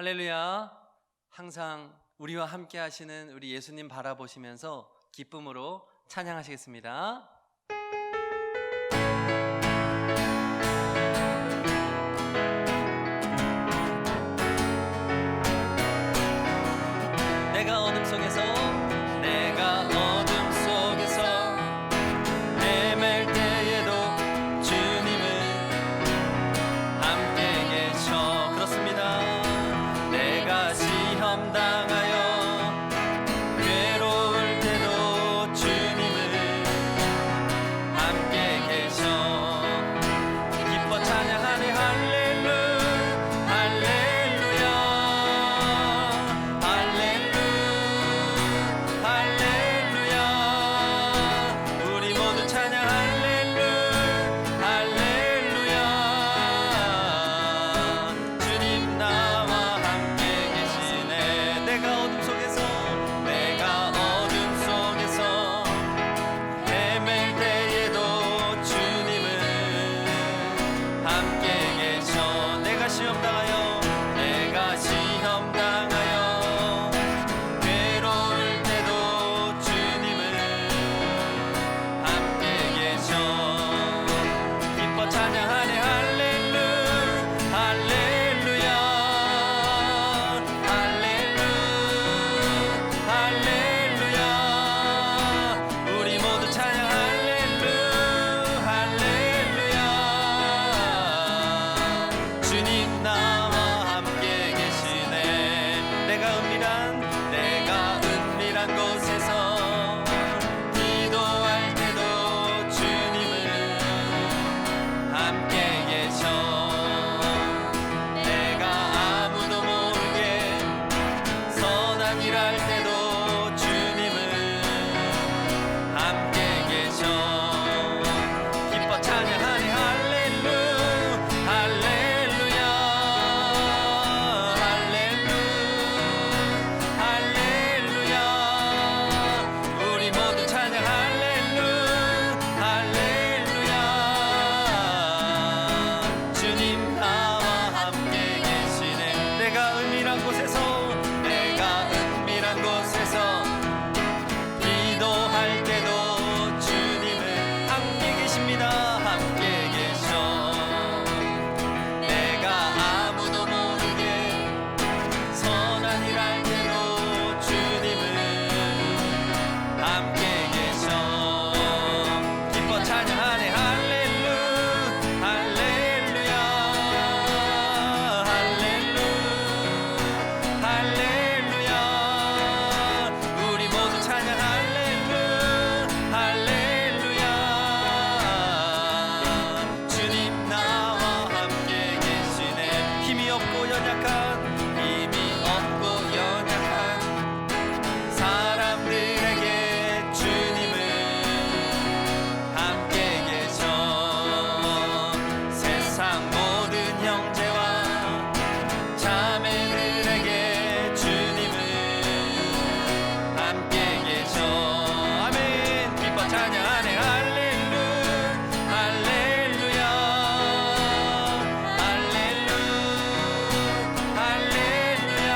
할렐루야. 항상 우리와 함께 하시는 우리 예수님 바라보시면서 기쁨으로 찬양하시겠습니다. 내가 어둠 속에서 헤맬 때에도 주님은 함께 계셔. 그렇습니다. 내가 시험 당하여 괴로울 때도 주님은 함께 계셔. 기뻐 찬양하네. 할렐루야, 할렐루야, 할렐루야, 할렐루야. 우리 모두 찬양. 할렐루야, 할렐루야. 주님 나와 함께 계시네. 내가 어둠 속에서 헤맬 때에도 주님은 함께 계셔. 내가 시험 당하여 괴로울 때도 주님은 함께 계셔. 기뻐 찬양하네. 할렐루야, 할렐루야, 할렐루야, 할렐루야. 우리 모두 찬양. 할렐루야, 할렐루야. 주님 나와 함께 계시네. 내가 은밀한 곳에서 기도할 때도 주님은 함께 계셔. 내가 아무도 모르게 선한 일 할 때도 주님은 함께 계셔. 기뻐 찬양하니. 할렐루야, 할렐루야, 할렐루야, 할렐루야. 우리 모두 찬양. 할렐루야, 할렐루야. 주님 나와 함께 계시네. 내가 은밀한 곳에서 기도할 때도 주님은 함께 계십니다. 함께 계셔. 내가 아무도 모르게 선한 일 할 때도 주님은 함께 계셔. 기뻐 찬양하네. 할렐루야, 할렐루야, 할렐루야, 할렐루야. 우리 모두 찬양. 할렐루야, 할렐루야. 주님 나와 함께 계시네. 힘이 없고 연약한 사람들에게 주님은 함께 계셔. 세상 모든 형제와 자매들에게 주님은 함께 계셔. 아멘. 기뻐 찬양하네. 할렐루야, 할렐루야, 할렐루야, 할렐루야.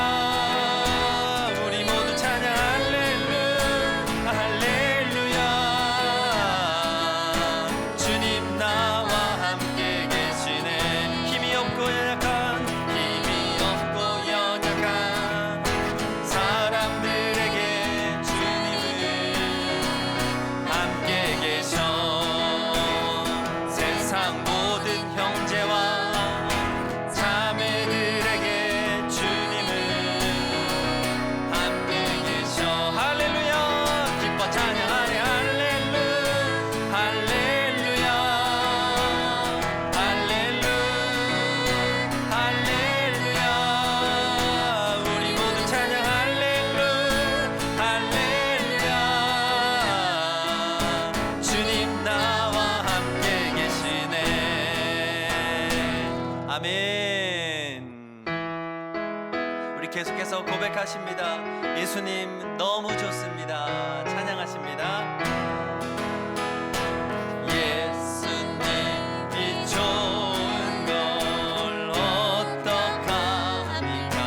우리 모두 찬양. 할렐루야, 할렐루야. 주님 나와 함께 계시네. 힘이 없고 연약한 사람들에게 주님은 함께 계셔. 세상 모든 형제와 자매들에게 주님은 함께 계셔. 할렐루야. 기뻐 찬양하네. 할렐루야, 할렐루야, 할렐루야, 할렐루야. 우리 모두 찬양. 할렐루야, 할렐루야. 주님 나와 함께 계시네. 아멘. 우리 계속해서 고백하십니다. 예수님 너무 좋습니다. 찬양하십니다. 예수님이 좋은 걸 어떡합니까?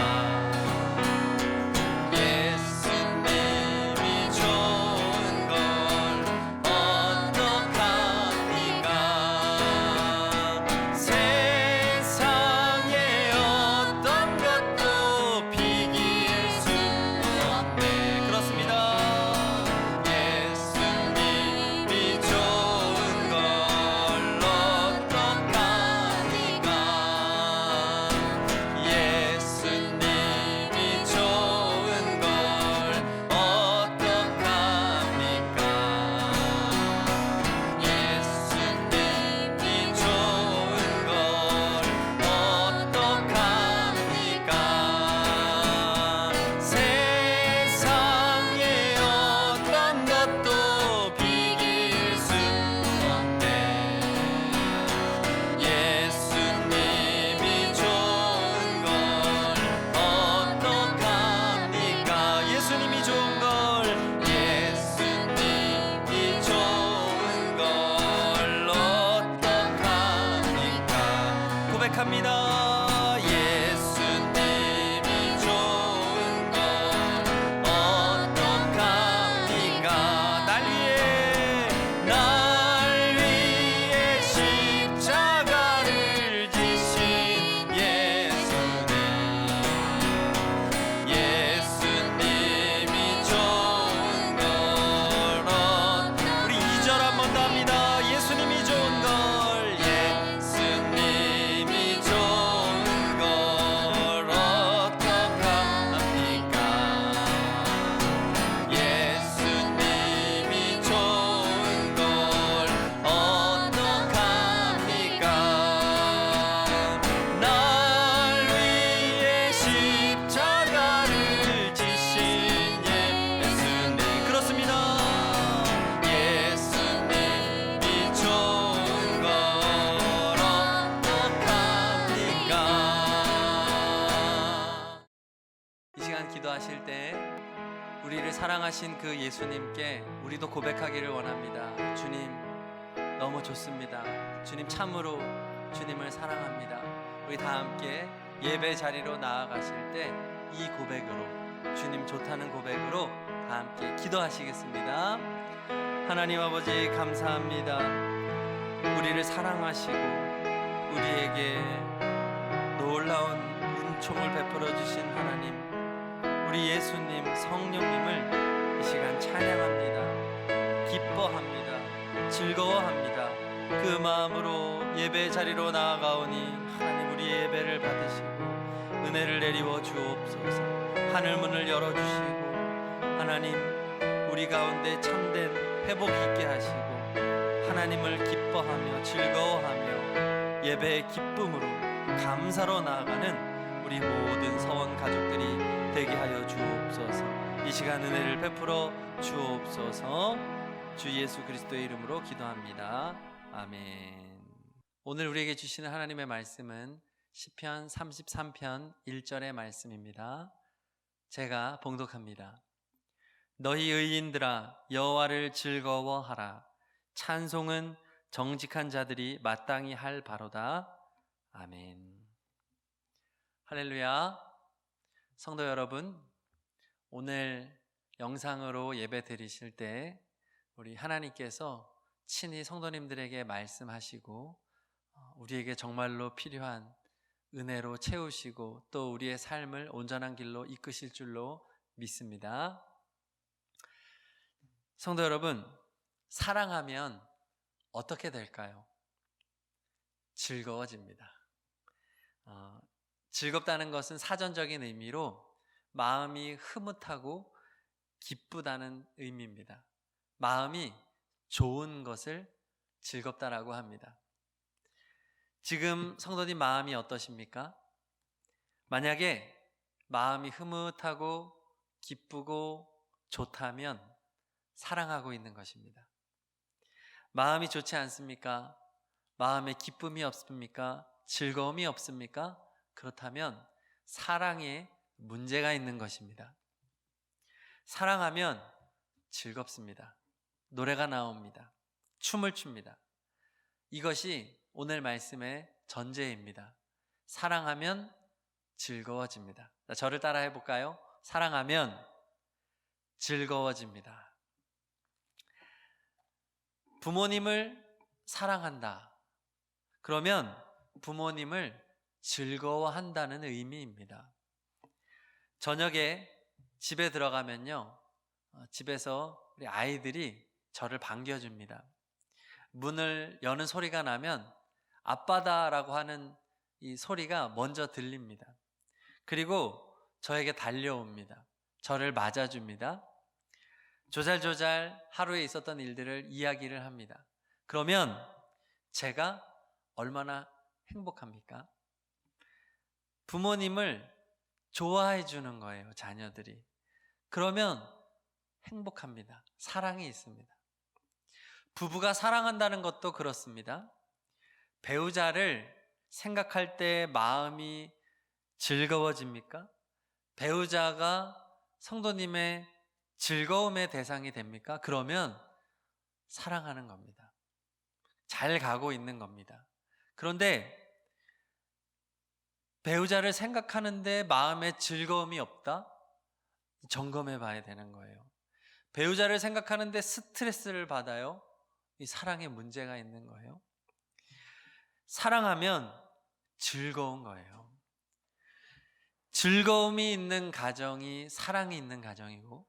고백합니다. 예수님이 좋은 걸 어떡합니까? 날 위해 십자가를 지신 예수님이 좋은 걸 우리 2절 한 번 더 합니다. 예수님이 좋은 걸 기도하실 때 우리를 사랑하신 그 예수님께 우리도 고백하기를 원합니다. 주님 너무 좋습니다. 주님 참으로 주님을 사랑합니다. 우리 다 함께 예배 자리로 나아가실 때 이 고백으로, 주님 좋다는 고백으로 다 함께 기도하시겠습니다. 하나님 아버지 감사합니다. 우리를 사랑하시고 우리에게 놀라운 은총을 베풀어 주신 하나님, 우리 예수님 성령님을 이 시간 찬양합니다. 기뻐합니다. 즐거워합니다. 그 마음으로 예배 자리로 나아가오니 하나님 우리의 예배를 받으시고 은혜를 내리워 주옵소서. 하늘 문을 열어주시고 하나님 우리 가운데 참된 회복 있게 하시고 하나님을 기뻐하며 즐거워하며 예배의 기쁨으로 감사로 나아가는 우리 모든 서원 가족들이 되게 하여 주옵소서. 이 시간 은혜를 베풀어 주옵소서. 주 예수 그리스도의 이름으로 기도합니다. 아멘. 오늘 우리에게 주시는 하나님의 말씀은 시편 33편 1절의 말씀입니다. 제가 봉독합니다. 너희 의인들아 여호와를 즐거워하라. 찬송은 정직한 자들이 마땅히 할 바로다. 아멘. 할렐루야. 성도 여러분, 오늘 영상으로 예배 드리실 때 우리 하나님께서 친히 성도님들에게 말씀하시고 우리에게 정말로 필요한 은혜로 채우시고 또 우리의 삶을 온전한 길로 이끄실 줄로 믿습니다. 성도 여러분, 사랑하면 어떻게 될까요? 즐거워집니다. 즐겁다는 것은 사전적인 의미로 마음이 흐뭇하고 기쁘다는 의미입니다. 마음이 좋은 것을 즐겁다라고 합니다. 지금 성도님 마음이 어떠십니까? 만약에 마음이 흐뭇하고 기쁘고 좋다면 사랑하고 있는 것입니다. 마음이 좋지 않습니까? 마음에 기쁨이 없습니까? 즐거움이 없습니까? 그렇다면 사랑에 문제가 있는 것입니다. 사랑하면 즐겁습니다. 노래가 나옵니다. 춤을 춥니다. 이것이 오늘 말씀의 전제입니다. 사랑하면 즐거워집니다. 저를 따라 해볼까요? 사랑하면 즐거워집니다. 부모님을 사랑한다. 그러면 부모님을 즐거워한다는 의미입니다. 저녁에 집에 들어가면요, 집에서 우리 아이들이 저를 반겨줍니다. 문을 여는 소리가 나면 아빠다라고 하는 이 소리가 먼저 들립니다. 그리고 저에게 달려옵니다. 저를 맞아줍니다. 조잘조잘 하루에 있었던 일들을 이야기를 합니다. 그러면 제가 얼마나 행복합니까? 부모님을 좋아해 주는 거예요, 자녀들이. 그러면 행복합니다. 사랑이 있습니다. 부부가 사랑한다는 것도 그렇습니다. 배우자를 생각할 때 마음이 즐거워집니까? 배우자가 성도님의 즐거움의 대상이 됩니까? 그러면 사랑하는 겁니다. 잘 가고 있는 겁니다. 그런데 배우자를 생각하는데 마음에 즐거움이 없다? 점검해 봐야 되는 거예요. 배우자를 생각하는데 스트레스를 받아요? 이 사랑에 문제가 있는 거예요. 사랑하면 즐거운 거예요. 즐거움이 있는 가정이 사랑이 있는 가정이고,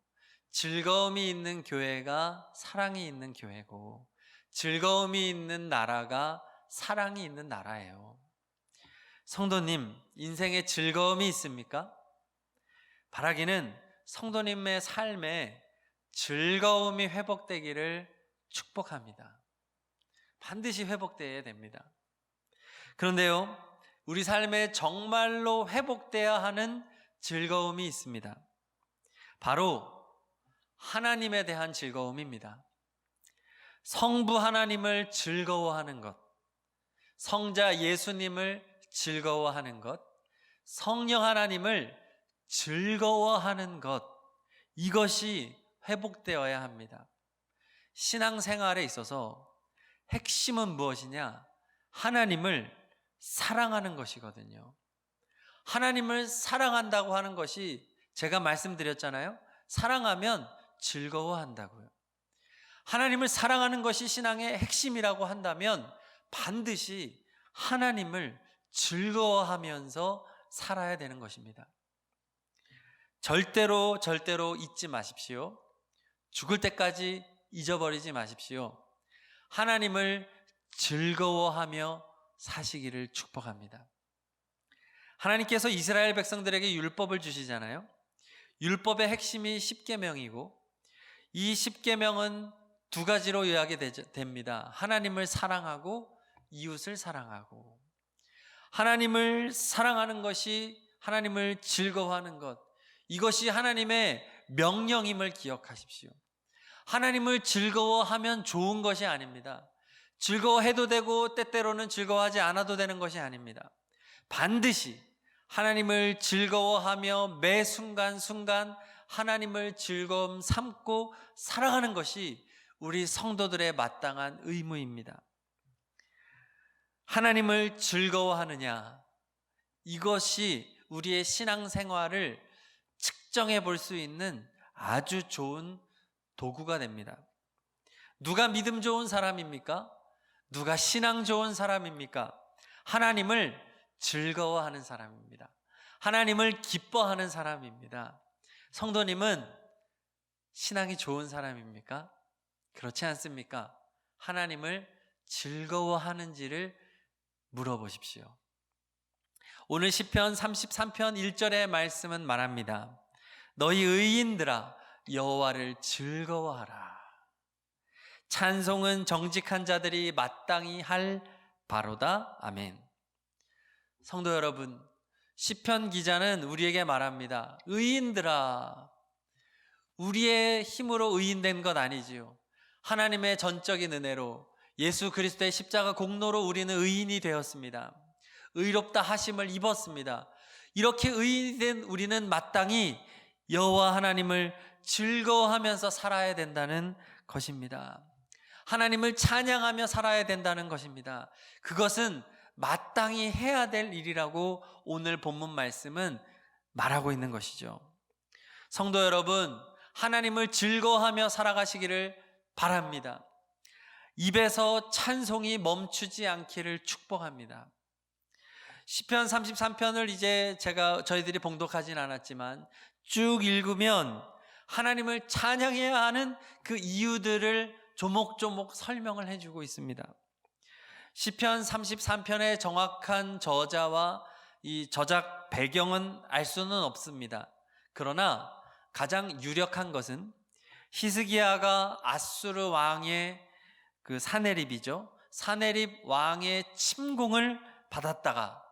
즐거움이 있는 교회가 사랑이 있는 교회고, 즐거움이 있는 나라가 사랑이 있는 나라예요. 성도님, 인생에 즐거움이 있습니까? 바라기는 성도님의 삶에 즐거움이 회복되기를 축복합니다. 반드시 회복되어야 됩니다. 그런데요, 우리 삶에 정말로 회복되어야 하는 즐거움이 있습니다. 바로 하나님에 대한 즐거움입니다. 성부 하나님을 즐거워하는 것, 성자 예수님을 즐거워하는 것, 성령 하나님을 즐거워하는 것, 이것이 회복되어야 합니다. 신앙생활에 있어서 핵심은 무엇이냐? 하나님을 사랑하는 것이거든요. 하나님을 사랑한다고 하는 것이 제가 말씀드렸잖아요. 사랑하면 즐거워한다고요. 하나님을 사랑하는 것이 신앙의 핵심이라고 한다면 반드시 하나님을 즐거워하면서 살아야 되는 것입니다. 절대로 잊지 마십시오. 죽을 때까지 잊어버리지 마십시오. 하나님을 즐거워하며 사시기를 축복합니다. 하나님께서 이스라엘 백성들에게 율법을 주시잖아요. 율법의 핵심이 십계명이고, 이 십계명은 두 가지로 요약이 됩니다. 하나님을 사랑하고 이웃을 사랑하고. 하나님을 사랑하는 것이 하나님을 즐거워하는 것, 이것이 하나님의 명령임을 기억하십시오. 하나님을 즐거워하면 좋은 것이 아닙니다. 즐거워해도 되고 때때로는 즐거워하지 않아도 되는 것이 아닙니다. 반드시 하나님을 즐거워하며 매 순간순간 하나님을 즐거움 삼고 살아가는 것이 우리 성도들의 마땅한 의무입니다. 하나님을 즐거워하느냐, 이것이 우리의 신앙생활을 측정해 볼 수 있는 아주 좋은 도구가 됩니다. 누가 믿음 좋은 사람입니까? 누가 신앙 좋은 사람입니까? 하나님을 즐거워하는 사람입니다. 하나님을 기뻐하는 사람입니다. 성도님은 신앙이 좋은 사람입니까? 그렇지 않습니까? 하나님을 즐거워하는지를 물어보십시오. 오늘 시편 33편 1절의 말씀은 말합니다. 너희 의인들아 여호와를 즐거워하라. 찬송은 정직한 자들이 마땅히 할 바로다. 아멘. 성도 여러분, 시편 기자는 우리에게 말합니다. 의인들아, 우리의 힘으로 의인된 것 아니지요. 하나님의 전적인 은혜로 예수 그리스도의 십자가 공로로 우리는 의인이 되었습니다. 의롭다 하심을 입었습니다. 이렇게 의인이 된 우리는 마땅히 여호와 하나님을 즐거워하면서 살아야 된다는 것입니다. 하나님을 찬양하며 살아야 된다는 것입니다. 그것은 마땅히 해야 될 일이라고 오늘 본문 말씀은 말하고 있는 것이죠. 성도 여러분, 하나님을 즐거워하며 살아가시기를 바랍니다. 입에서 찬송이 멈추지 않기를 축복합니다. 시편 33편을 이제 저희들이 봉독하진 않았지만 쭉 읽으면 하나님을 찬양해야 하는 그 이유들을 조목조목 설명을 해주고 있습니다. 시편 33편의 정확한 저자와 이 저작 배경은 알 수는 없습니다. 그러나 가장 유력한 것은 히스기야가 아수르 왕의 그 사네립이죠. 사네립 왕의 침공을 받았다가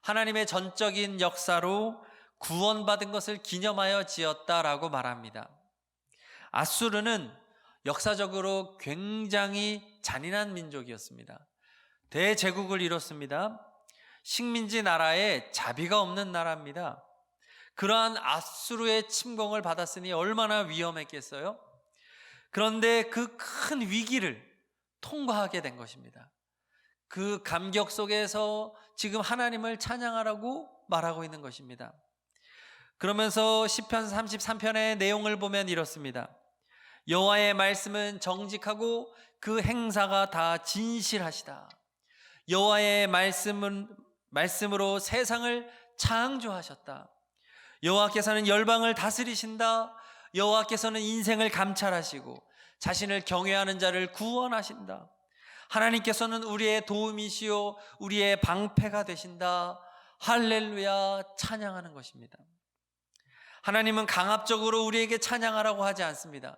하나님의 전적인 역사로 구원받은 것을 기념하여 지었다라고 말합니다. 아수르는 역사적으로 굉장히 잔인한 민족이었습니다. 대제국을 이뤘습니다. 식민지 나라에 자비가 없는 나라입니다. 그러한 아수르의 침공을 받았으니 얼마나 위험했겠어요? 그런데 그 큰 위기를 통과하게 된 것입니다. 그 감격 속에서 지금 하나님을 찬양하라고 말하고 있는 것입니다. 그러면서 시편 33편의 내용을 보면 이렇습니다. 여호와의 말씀은 정직하고 그 행사가 다 진실하시다. 여호와의 말씀으로 세상을 창조하셨다. 여호와께서는 열방을 다스리신다. 여호와께서는 인생을 감찰하시고 자신을 경외하는 자를 구원하신다. 하나님께서는 우리의 도움이시요 우리의 방패가 되신다. 할렐루야, 찬양하는 것입니다. 하나님은 강압적으로 우리에게 찬양하라고 하지 않습니다.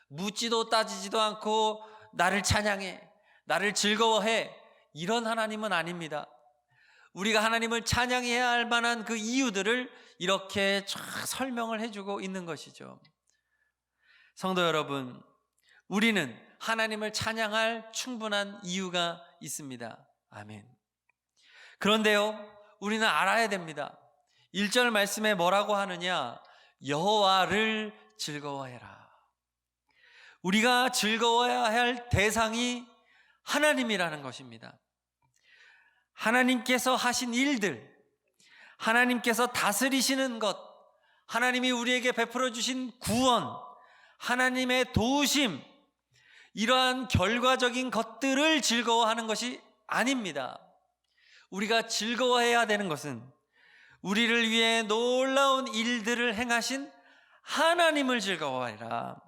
묻지도 따지지도 않고 나를 찬양해, 나를 즐거워해, 이런 하나님은 아닙니다. 우리가 하나님을 찬양해야 할 만한 그 이유들을 이렇게 쫙 설명을 해주고 있는 것이죠. 성도 여러분, 우리는 하나님을 찬양할 충분한 이유가 있습니다. 아멘. 그런데요, 우리는 알아야 됩니다. 1절 말씀에 뭐라고 하느냐? 여호와를 즐거워해라. 우리가 즐거워해야 할 대상이 하나님이라는 것입니다. 하나님께서 하신 일들, 하나님께서 다스리시는 것, 하나님이 우리에게 베풀어 주신 구원, 하나님의 도우심, 이러한 결과적인 것들을 즐거워하는 것이 아닙니다. 우리가 즐거워해야 되는 것은 우리를 위해 놀라운 일들을 행하신 하나님을 즐거워해라.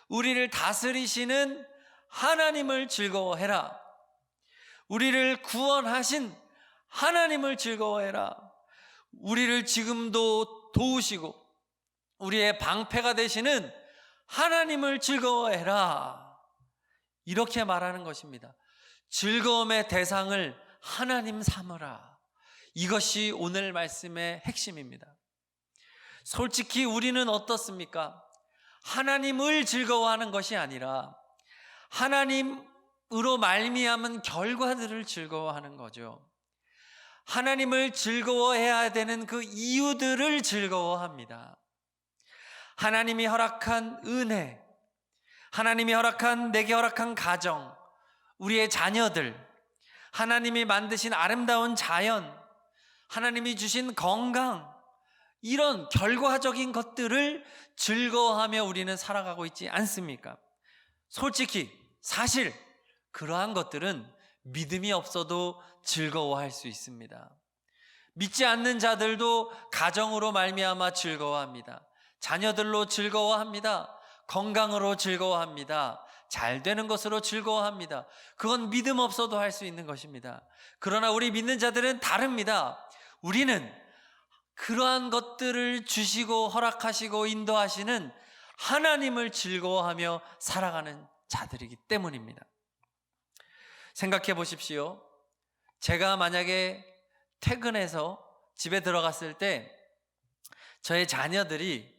우리를 다스리시는 하나님을 즐거워해라. 우리를 구원하신 하나님을 즐거워해라. 우리를 지금도 도우시고 우리의 방패가 되시는 하나님을 즐거워해라. 이렇게 말하는 것입니다. 즐거움의 대상을 하나님 삼으라. 이것이 오늘 말씀의 핵심입니다. 솔직히 우리는 어떻습니까? 하나님을 즐거워하는 것이 아니라 하나님으로 말미암은 결과들을 즐거워하는 거죠. 하나님을 즐거워해야 되는 그 이유들을 즐거워합니다. 하나님이 허락한 은혜, 하나님이 내게 허락한 가정, 우리의 자녀들, 하나님이 만드신 아름다운 자연, 하나님이 주신 건강, 이런 결과적인 것들을 즐거워하며 우리는 살아가고 있지 않습니까? 솔직히 사실 그러한 것들은 믿음이 없어도 즐거워할 수 있습니다. 믿지 않는 자들도 가정으로 말미암아 즐거워합니다. 자녀들로 즐거워합니다. 건강으로 즐거워합니다. 잘 되는 것으로 즐거워합니다. 그건 믿음 없어도 할 수 있는 것입니다. 그러나 우리 믿는 자들은 다릅니다. 우리는 그러한 것들을 주시고 허락하시고 인도하시는 하나님을 즐거워하며 살아가는 자들이기 때문입니다. 생각해 보십시오. 제가 만약에 퇴근해서 집에 들어갔을 때 저의 자녀들이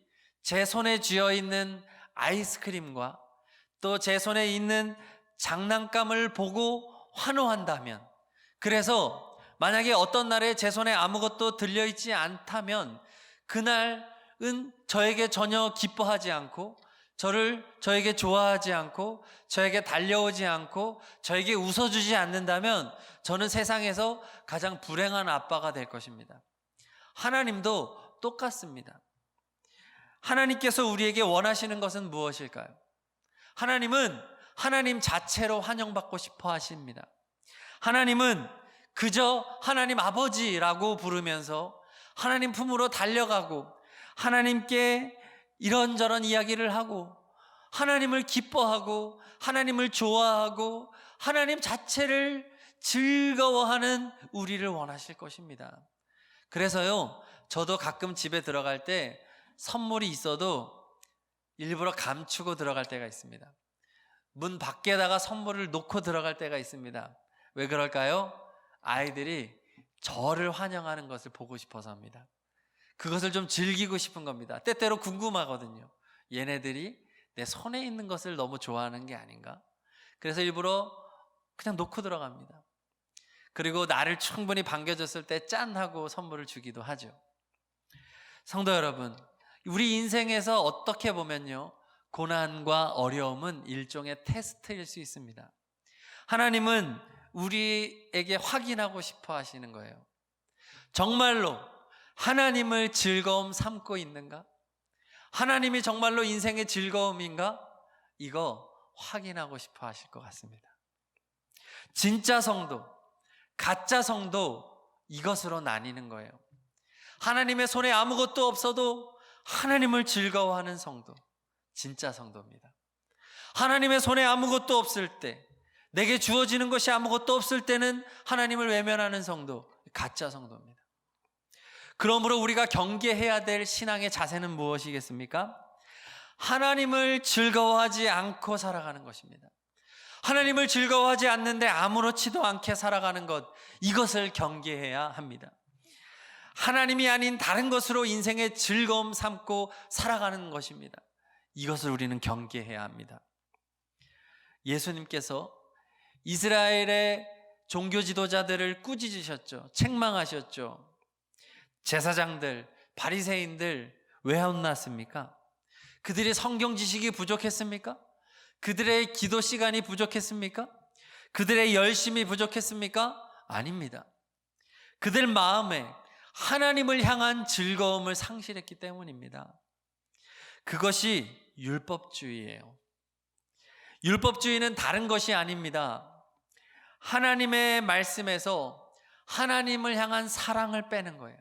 제 손에 쥐어 있는 아이스크림과 또 제 손에 있는 장난감을 보고 환호한다면, 그래서 만약에 어떤 날에 제 손에 아무것도 들려있지 않다면 그날은 저에게 전혀 기뻐하지 않고 저에게 좋아하지 않고 저에게 달려오지 않고 저에게 웃어주지 않는다면 저는 세상에서 가장 불행한 아빠가 될 것입니다. 하나님도 똑같습니다. 하나님께서 우리에게 원하시는 것은 무엇일까요? 하나님은 하나님 자체로 환영받고 싶어 하십니다. 하나님은 그저 하나님 아버지라고 부르면서 하나님 품으로 달려가고 하나님께 이런저런 이야기를 하고 하나님을 기뻐하고 하나님을 좋아하고 하나님 자체를 즐거워하는 우리를 원하실 것입니다. 그래서요, 저도 가끔 집에 들어갈 때 선물이 있어도 일부러 감추고 들어갈 때가 있습니다. 문 밖에다가 선물을 놓고 들어갈 때가 있습니다. 왜 그럴까요? 아이들이 저를 환영하는 것을 보고 싶어서 합니다. 그것을 좀 즐기고 싶은 겁니다. 때때로 궁금하거든요. 얘네들이 내 손에 있는 것을 너무 좋아하는 게 아닌가? 그래서 일부러 그냥 놓고 들어갑니다. 그리고 나를 충분히 반겨줬을 때 짠 하고 선물을 주기도 하죠. 성도 여러분, 우리 인생에서 어떻게 보면요, 고난과 어려움은 일종의 테스트일 수 있습니다. 하나님은 우리에게 확인하고 싶어 하시는 거예요. 정말로 하나님을 즐거움 삼고 있는가? 하나님이 정말로 인생의 즐거움인가? 이거 확인하고 싶어 하실 것 같습니다. 진짜 성도, 가짜 성도, 이것으로 나뉘는 거예요. 하나님의 손에 아무것도 없어도 하나님을 즐거워하는 성도, 진짜 성도입니다. 하나님의 손에 아무것도 없을 때, 내게 주어지는 것이 아무것도 없을 때는 하나님을 외면하는 성도, 가짜 성도입니다. 그러므로 우리가 경계해야 될 신앙의 자세는 무엇이겠습니까? 하나님을 즐거워하지 않고 살아가는 것입니다. 하나님을 즐거워하지 않는데 아무렇지도 않게 살아가는 것, 이것을 경계해야 합니다. 하나님이 아닌 다른 것으로 인생의 즐거움 삼고 살아가는 것입니다. 이것을 우리는 경계해야 합니다. 예수님께서 이스라엘의 종교 지도자들을 꾸짖으셨죠. 책망하셨죠. 제사장들, 바리새인들 왜 혼났습니까? 그들이 성경 지식이 부족했습니까? 그들의 기도 시간이 부족했습니까? 그들의 열심이 부족했습니까? 아닙니다. 그들 마음에 하나님을 향한 즐거움을 상실했기 때문입니다. 그것이 율법주의예요. 율법주의는 다른 것이 아닙니다. 하나님의 말씀에서 하나님을 향한 사랑을 빼는 거예요.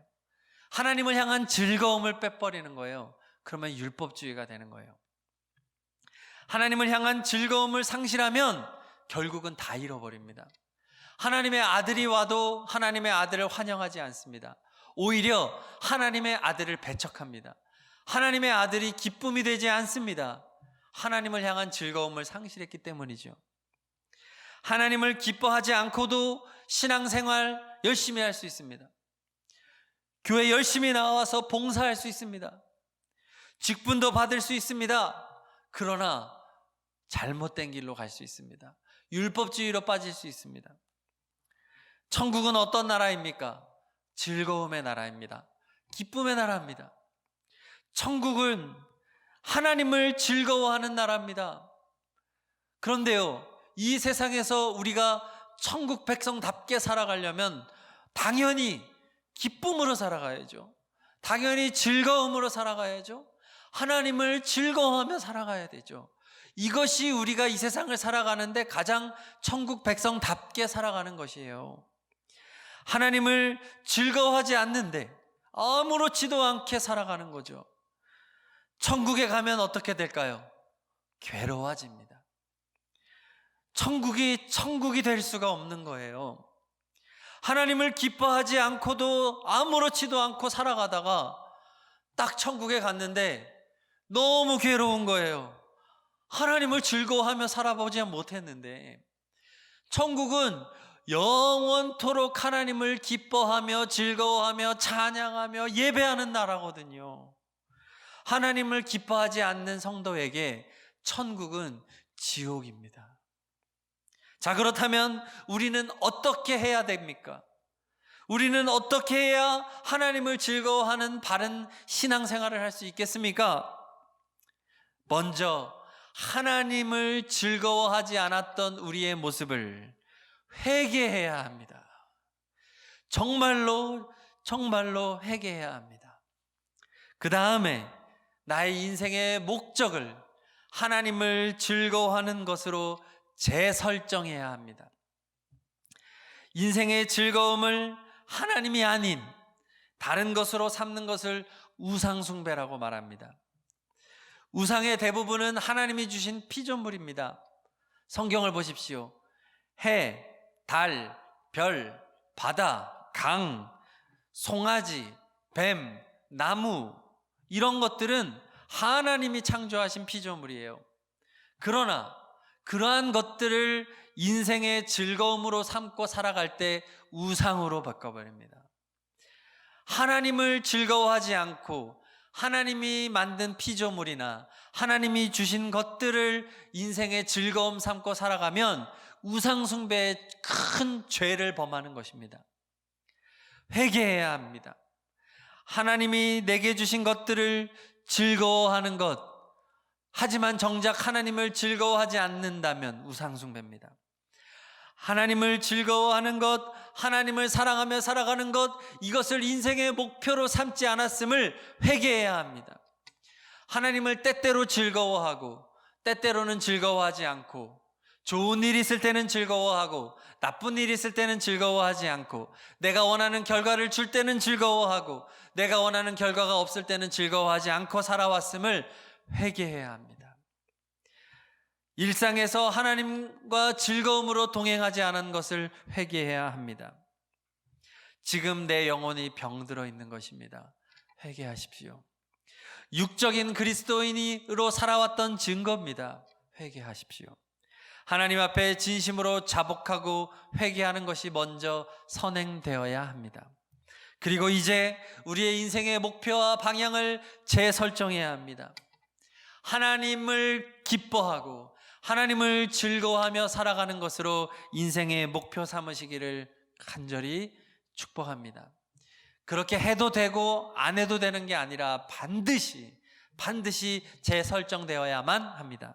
하나님을 향한 즐거움을 빼버리는 거예요. 그러면 율법주의가 되는 거예요. 하나님을 향한 즐거움을 상실하면 결국은 다 잃어버립니다. 하나님의 아들이 와도 하나님의 아들을 환영하지 않습니다. 오히려 하나님의 아들을 배척합니다. 하나님의 아들이 기쁨이 되지 않습니다. 하나님을 향한 즐거움을 상실했기 때문이죠. 하나님을 기뻐하지 않고도 신앙생활 열심히 할 수 있습니다. 교회 열심히 나와서 봉사할 수 있습니다. 직분도 받을 수 있습니다. 그러나 잘못된 길로 갈 수 있습니다. 율법주의로 빠질 수 있습니다. 천국은 어떤 나라입니까? 즐거움의 나라입니다. 기쁨의 나라입니다. 천국은 하나님을 즐거워하는 나라입니다. 그런데요, 이 세상에서 우리가 천국 백성답게 살아가려면 당연히 기쁨으로 살아가야죠. 당연히 즐거움으로 살아가야죠. 하나님을 즐거워하며 살아가야 되죠. 이것이 우리가 이 세상을 살아가는데 가장 천국 백성답게 살아가는 것이에요. 하나님을 즐거워하지 않는데 아무렇지도 않게 살아가는 거죠. 천국에 가면 어떻게 될까요? 괴로워집니다. 천국이 될 수가 없는 거예요. 하나님을 기뻐하지 않고도 아무렇지도 않고 살아가다가 딱 천국에 갔는데 너무 괴로운 거예요. 하나님을 즐거워하며 살아보지 못했는데, 천국은 영원토록 하나님을 기뻐하며 즐거워하며 찬양하며 예배하는 나라거든요. 하나님을 기뻐하지 않는 성도에게 천국은 지옥입니다. 자, 그렇다면 우리는 어떻게 해야 됩니까? 우리는 어떻게 해야 하나님을 즐거워하는 바른 신앙생활을 할 수 있겠습니까? 먼저 하나님을 즐거워하지 않았던 우리의 모습을 회개해야 합니다. 정말로 회개해야 합니다. 그 다음에 나의 인생의 목적을 하나님을 즐거워하는 것으로 재설정해야 합니다. 인생의 즐거움을 하나님이 아닌 다른 것으로 삼는 것을 우상숭배라고 말합니다. 우상의 대부분은 하나님이 주신 피조물입니다. 성경을 보십시오. 해, 달, 별, 바다, 강, 송아지, 뱀, 나무, 이런 것들은 하나님이 창조하신 피조물이에요. 그러나 그러한 것들을 인생의 즐거움으로 삼고 살아갈 때 우상으로 바꿔버립니다. 하나님을 즐거워하지 않고 하나님이 만든 피조물이나 하나님이 주신 것들을 인생의 즐거움 삼고 살아가면 우상숭배의 큰 죄를 범하는 것입니다. 회개해야 합니다. 하나님이 내게 주신 것들을 즐거워하는 것, 하지만 정작 하나님을 즐거워하지 않는다면 우상숭배입니다. 하나님을 즐거워하는 것, 하나님을 사랑하며 살아가는 것, 이것을 인생의 목표로 삼지 않았음을 회개해야 합니다. 하나님을 때때로 즐거워하고 때때로는 즐거워하지 않고, 좋은 일 있을 때는 즐거워하고 나쁜 일 있을 때는 즐거워하지 않고, 내가 원하는 결과를 줄 때는 즐거워하고 내가 원하는 결과가 없을 때는 즐거워하지 않고 살아왔음을 회개해야 합니다. 일상에서 하나님과 즐거움으로 동행하지 않은 것을 회개해야 합니다. 지금 내 영혼이 병들어 있는 것입니다. 회개하십시오. 육적인 그리스도인으로 살아왔던 증거입니다. 회개하십시오. 하나님 앞에 진심으로 자복하고 회개하는 것이 먼저 선행되어야 합니다. 그리고 이제 우리의 인생의 목표와 방향을 재설정해야 합니다. 하나님을 기뻐하고 하나님을 즐거워하며 살아가는 것으로 인생의 목표 삼으시기를 간절히 축복합니다. 그렇게 해도 되고 안 해도 되는 게 아니라 반드시 재설정되어야만 합니다.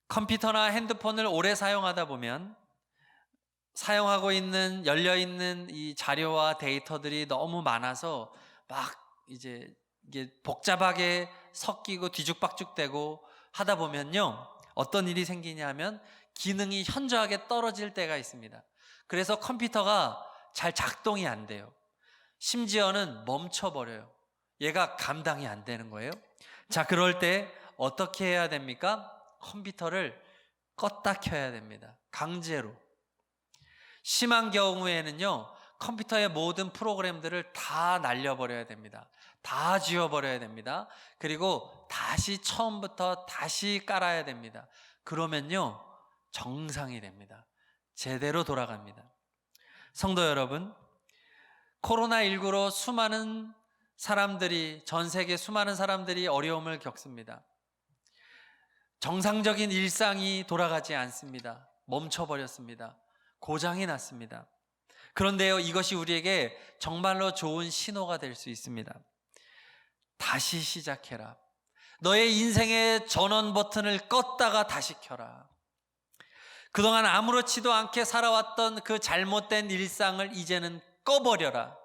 컴퓨터나 핸드폰을 오래 사용하다 보면 사용하고 있는, 열려있는 이 자료와 데이터들이 너무 많아서 막 이제 이게 복잡하게 섞이고 뒤죽박죽되고 하다 보면요, 어떤 일이 생기냐면 기능이 현저하게 떨어질 때가 있습니다. 그래서 컴퓨터가 잘 작동이 안 돼요. 심지어는 멈춰버려요. 얘가 감당이 안 되는 거예요. 자, 그럴 때 어떻게 해야 됩니까? 컴퓨터를 껐다 켜야 됩니다. 강제로. 심한 경우에는요, 컴퓨터의 모든 프로그램들을 다 날려버려야 됩니다. 다 지워버려야 됩니다. 그리고 다시 처음부터 다시 깔아야 됩니다. 그러면요, 정상이 됩니다. 제대로 돌아갑니다. 성도 여러분, 코로나19로 수많은 사람들이, 전 세계 수많은 사람들이 어려움을 겪습니다. 정상적인 일상이 돌아가지 않습니다. 멈춰버렸습니다. 고장이 났습니다. 그런데요, 이것이 우리에게 정말로 좋은 신호가 될 수 있습니다. 다시 시작해라. 너의 인생의 전원 버튼을 껐다가 다시 켜라. 그동안 아무렇지도 않게 살아왔던 그 잘못된 일상을 이제는 꺼버려라.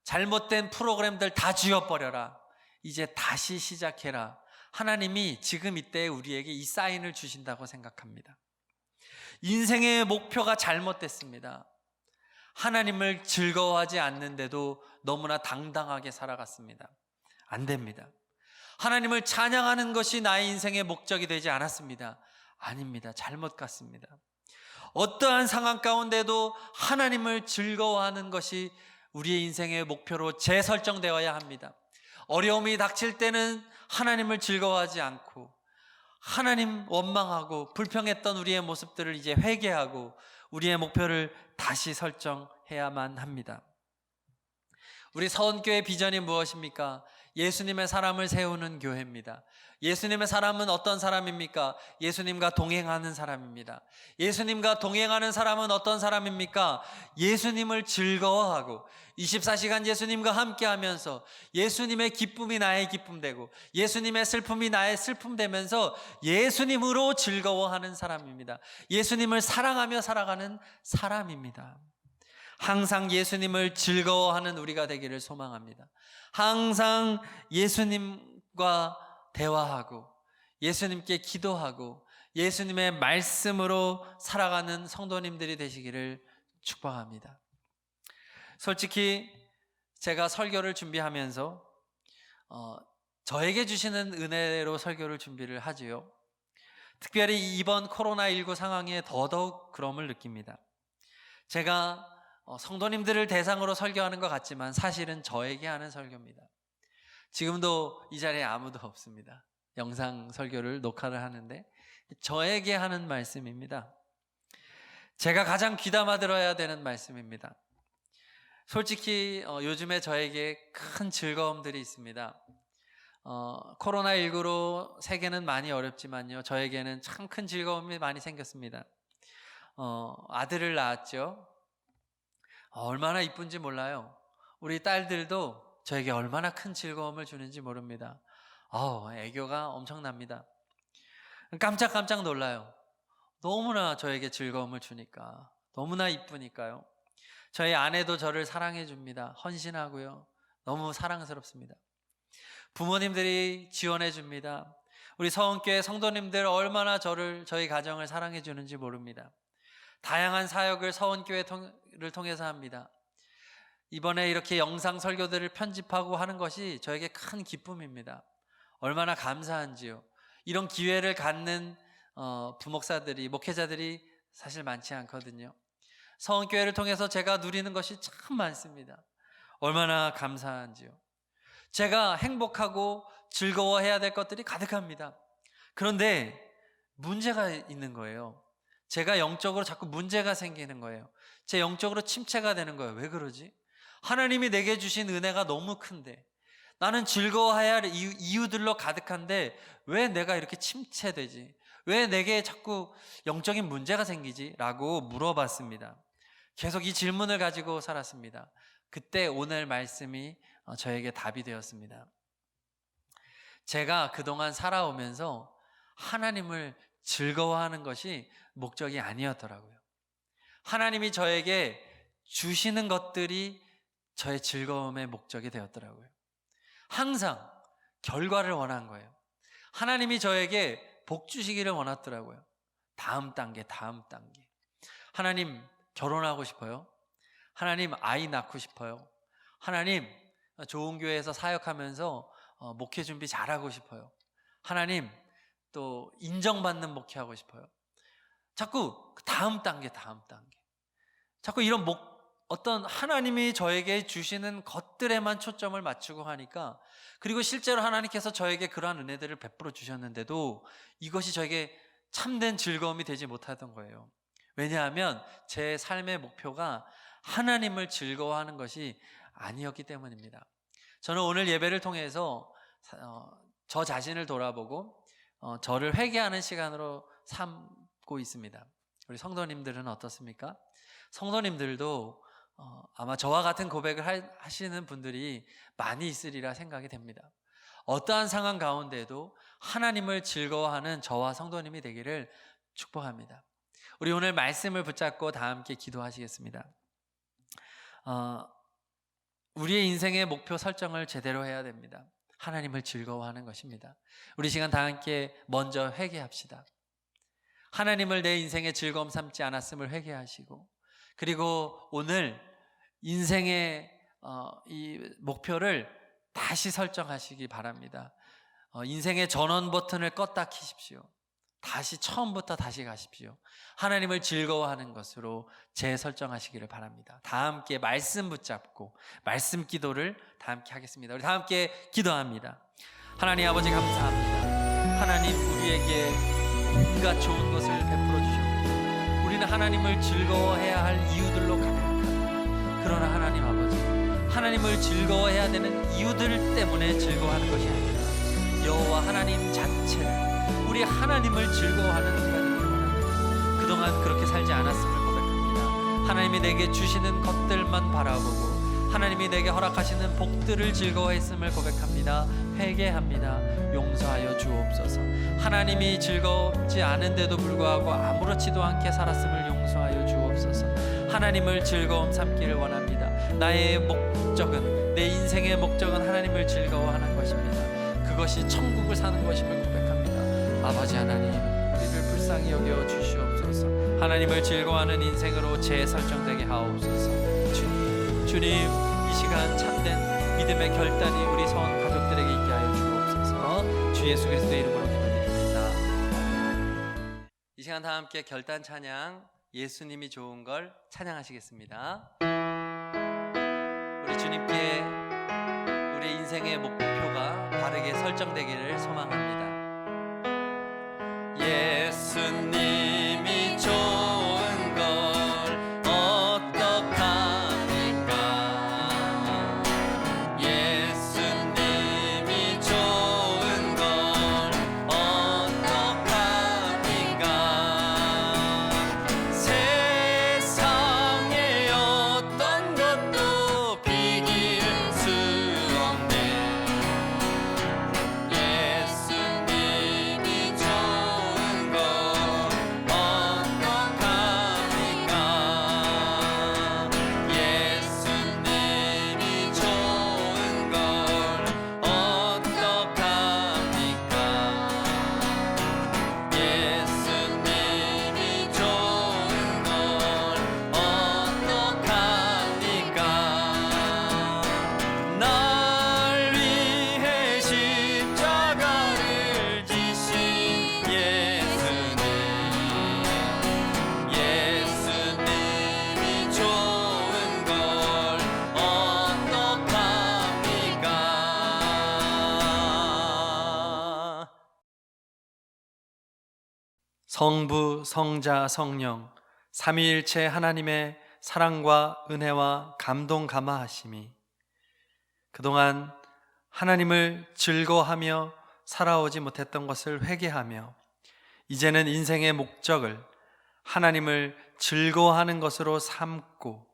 잘못된 프로그램들 다 지워버려라. 이제 다시 시작해라. 하나님이 지금 이때 우리에게 이 사인을 주신다고 생각합니다. 인생의 목표가 잘못됐습니다. 하나님을 즐거워하지 않는데도 너무나 당당하게 살아갔습니다. 안 됩니다. 하나님을 찬양하는 것이 나의 인생의 목적이 되지 않았습니다. 아닙니다. 잘못 갔습니다. 어떠한 상황 가운데도 하나님을 즐거워하는 것이 우리의 인생의 목표로 재설정되어야 합니다. 어려움이 닥칠 때는 하나님을 즐거워하지 않고 하나님 원망하고 불평했던 우리의 모습들을 이제 회개하고 우리의 목표를 다시 설정해야만 합니다. 우리 서원교회 비전이 무엇입니까? 예수님의 사람을 세우는 교회입니다. 예수님의 사람은 어떤 사람입니까? 예수님과 동행하는 사람입니다. 예수님과 동행하는 사람은 어떤 사람입니까? 예수님을 즐거워하고 24시간 예수님과 함께 하면서 예수님의 기쁨이 나의 기쁨 되고 예수님의 슬픔이 나의 슬픔 되면서 예수님으로 즐거워하는 사람입니다. 예수님을 사랑하며 살아가는 사람입니다. 항상 예수님을 즐거워하는 우리가 되기를 소망합니다. 항상 예수님과 대화하고 예수님께 기도하고 예수님의 말씀으로 살아가는 성도님들이 되시기를 축복합니다. 솔직히 제가 설교를 준비하면서 저에게 주시는 은혜로 설교를 준비를 하지요. 특별히 이번 코로나19 상황에 더더욱 그럼을 느낍니다. 제가 성도님들을 대상으로 설교하는 것 같지만 사실은 저에게 하는 설교입니다. 지금도 이 자리에 아무도 없습니다. 영상 설교를 녹화를 하는데 저에게 하는 말씀입니다. 제가 가장 귀담아 들어야 되는 말씀입니다. 솔직히 요즘에 저에게 큰 즐거움들이 있습니다. 코로나19로 세계는 많이 어렵지만요, 저에게는 참 큰 즐거움이 많이 생겼습니다. 아들을 낳았죠. 얼마나 이쁜지 몰라요. 우리 딸들도 저에게 얼마나 큰 즐거움을 주는지 모릅니다. 애교가 엄청납니다. 깜짝깜짝 놀라요. 너무나 저에게 즐거움을 주니까, 너무나 이쁘니까요. 저희 아내도 저를 사랑해 줍니다. 헌신하고요. 너무 사랑스럽습니다. 부모님들이 지원해 줍니다. 우리 서원교회 성도님들 얼마나 저희 가정을 사랑해 주는지 모릅니다. 다양한 사역을 서원교회를 통해서 합니다. 이번에 이렇게 영상 설교들을 편집하고 하는 것이 저에게 큰 기쁨입니다. 얼마나 감사한지요. 이런 기회를 갖는 부목사들이, 목회자들이 사실 많지 않거든요. 서원교회를 통해서 제가 누리는 것이 참 많습니다. 얼마나 감사한지요. 제가 행복하고 즐거워해야 될 것들이 가득합니다. 그런데 문제가 있는 거예요. 제가 영적으로 자꾸 문제가 생기는 거예요. 제 영적으로 침체가 되는 거예요. 왜 그러지? 하나님이 내게 주신 은혜가 너무 큰데, 나는 즐거워해야 할 이유들로 가득한데 왜 내가 이렇게 침체되지? 왜 내게 자꾸 영적인 문제가 생기지? 라고 물어봤습니다. 계속 이 질문을 가지고 살았습니다. 그때 오늘 말씀이 저에게 답이 되었습니다. 제가 그동안 살아오면서 하나님을 즐거워하는 것이 목적이 아니었더라고요. 하나님이 저에게 주시는 것들이 저의 즐거움의 목적이 되었더라고요. 항상 결과를 원한 거예요. 하나님이 저에게 복 주시기를 원했더라고요. 다음 단계. 하나님, 결혼하고 싶어요. 하나님, 아이 낳고 싶어요. 하나님, 좋은 교회에서 사역하면서 목회 준비 잘하고 싶어요. 하나님, 또 인정받는 목회하고 싶어요. 자꾸 다음 단계. 자꾸 이런 어떤 하나님이 저에게 주시는 것들에만 초점을 맞추고 하니까, 그리고 실제로 하나님께서 저에게 그러한 은혜들을 베풀어 주셨는데도 이것이 저에게 참된 즐거움이 되지 못하던 거예요. 왜냐하면 제 삶의 목표가 하나님을 즐거워하는 것이 아니었기 때문입니다. 저는 오늘 예배를 통해서 저 자신을 돌아보고 저를 회개하는 시간으로 삼고 있습니다. 우리 성도님들은 어떻습니까? 성도님들도 아마 저와 같은 고백을 하시는 분들이 많이 있으리라 생각이 됩니다. 어떠한 상황 가운데도 하나님을 즐거워하는 저와 성도님이 되기를 축복합니다. 우리 오늘 말씀을 붙잡고 다 함께 기도하시겠습니다. 우리의 인생의 목표 설정을 제대로 해야 됩니다. 하나님을 즐거워하는 것입니다. 우리 시간 다 함께 먼저 회개합시다. 하나님을 내 인생의 즐거움 삼지 않았음을 회개하시고, 그리고 오늘 인생의 이 목표를 다시 설정하시기 바랍니다. 인생의 전원 버튼을 껐다 키십시오. 다시 처음부터 다시 가십시오. 하나님을 즐거워하는 것으로 재설정하시기를 바랍니다. 다 함께 말씀 붙잡고 말씀 기도를 다 함께 하겠습니다. 우리 다 함께 기도합니다. 하나님 아버지, 감사합니다. 하나님, 우리에게 온갖 좋은 것을 베풀어 주셨고 우리는 하나님을 즐거워해야 할 이유들로 가득합니다. 그러나 하나님 아버지, 하나님을 즐거워해야 되는 이유들 때문에 즐거워하는 것이 아니라 여호와 하나님 자체를, 우리 하나님을 즐거워하는 은혜가 되기를 원합니다. 그동안 그렇게 살지 않았음을 고백합니다. 하나님이 내게 주시는 것들만 바라보고 하나님이 내게 허락하시는 복들을 즐거워했음을 고백합니다. 회개합니다. 용서하여 주옵소서. 하나님이 즐겁지 않은데도 불구하고 아무렇지도 않게 살았음을 용서하여 주옵소서. 하나님을 즐거움 삼기를 원합니다. 나의 목적은, 내 인생의 목적은 하나님을 즐거워하는 것입니다. 그것이 천국을 사는 것임을 고백합니다. 아버지 하나님, 우리를 불쌍히 여겨 주시옵소서. 하나님을 즐거워하는 인생으로 재설정되게 하옵소서. 주님, 이 시간 참된 믿음의 결단이 우리 서원 가족들에게 있게 하여 주옵소서. 주 예수 그리스도의 이름으로 기도드립니다. 이 시간 다 함께 결단 찬양, 예수님이 좋은 걸 찬양하시겠습니다. 우리 주님께 우리 인생의 목표가 바르게 설정되기를 소망합니다. 예수님이 좋은 걸 어떡합니까? 예수님이 좋은 걸 어떡합니까? 세상의 어떤 것도 비길 수 없네. 예수님이 좋은 걸 성부, 성자, 성령 삼위일체 하나님의 사랑과 은혜와 감동 감화하심이 그동안 하나님을 즐거워하며 살아오지 못했던 것을 회개하며 이제는 인생의 목적을 하나님을 즐거워하는 것으로 삼고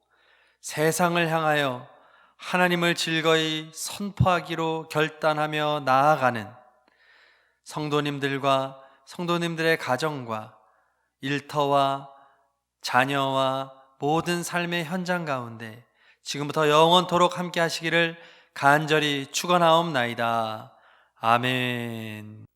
세상을 향하여 하나님을 즐거이 선포하기로 결단하며 나아가는 성도님들과 성도님들의 가정과 일터와 자녀와 모든 삶의 현장 가운데 지금부터 영원토록 함께 하시기를 간절히 축원하옵나이다. 아멘.